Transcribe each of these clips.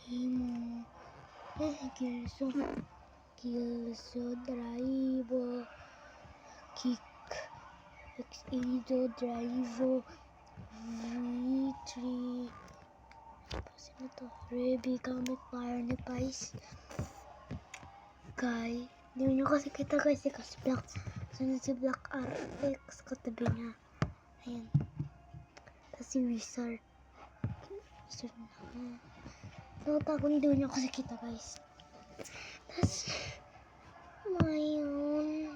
Imo. Kilso Drive. Kick. Exido Drive. V3. Pasin na to. Ruby gamit fire ni Pice. Guy. Hindi nyo kasi kita guys. Kasi Black. Sunod si Black RX. Katabi niya. Ayan. Tapos si Wizard. Wizard na. Nakatago hindi nyo kasi kita guys. Tapos. Mayon.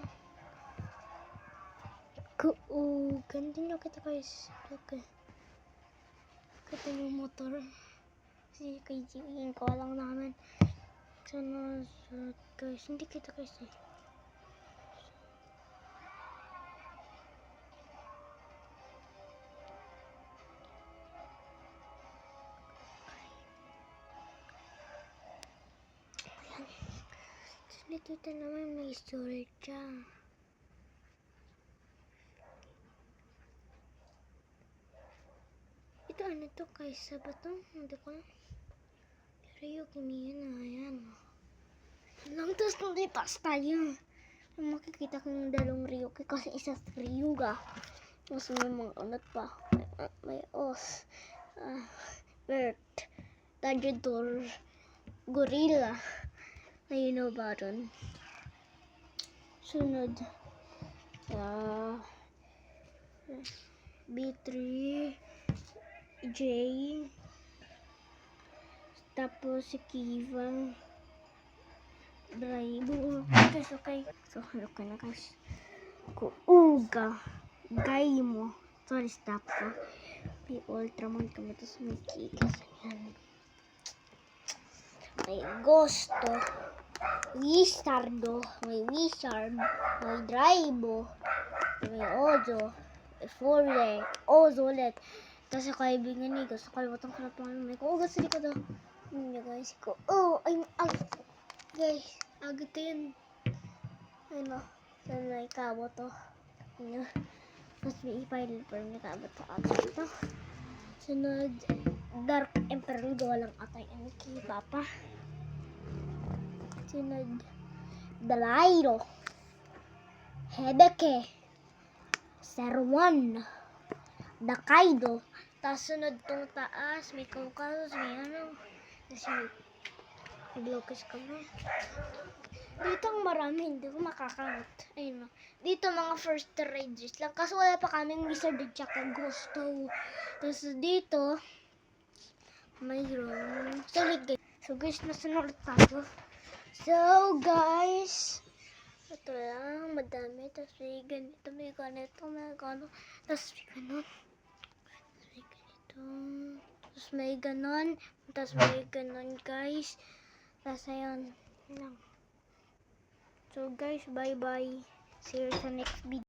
Ganito nyo kita guys. Okay. Kita yung motor. Kasi kay Jimmy ko lang namin. Sana guys. Hindi kita guys eh. Dito naman may storage siya. Ito ano to kaysa ba to? Hindi ko lang. Pero yung kiniyan na yan. Lang tapos kung lipas tayo. Makikita ko yung dalawang Ryuki kasi isa sa Ryuga. Tapos may mga anot pa. May os. Bert. Tajador. Gorilla. You know about it. Sunod. B3 J. Tapos si Kiva. Drive. Okay. So, okay na guys. Kuuga. Gay mo. Sorry, stop ko. May Ultraman kami. Tapos may Kikas. Ayan. May Gusto. Wizardo, may Wizard, may Drive, may Ozo, may Forle, Ozo ulit. Tapos sa kaibigan ni gusto kalimutan ko na pangalan. May kuugat sa likod daw. Yun guys ko. Guys, agad to yun. Ano, saan may kabo to. Tapos may i-file pero may kabo to ata ito. Sunod, Dark Emperor walang atay ang kay Papa. Sunod, Dalairo, Hebeke, Serwan, Dakaido. Tapos sunod tong taas, may Kaukalos, may ano. Tapos may Blocus kami. Dito ang marami, hindi ko makakamot. Ayun o. Dito mga first rangers lang. Kaso wala pa kaming Wizard at saka Gusto. Tapos dito, mayroon. So guys, nasunod tayo. So guys, ito lang, madami. Tapos may ganito, may ganito, may gano'n. Tapos may gano'n. Tapos may ganon. Tapos may ganon guys. Tapos ayun lang. So guys, bye bye. See you sa next video.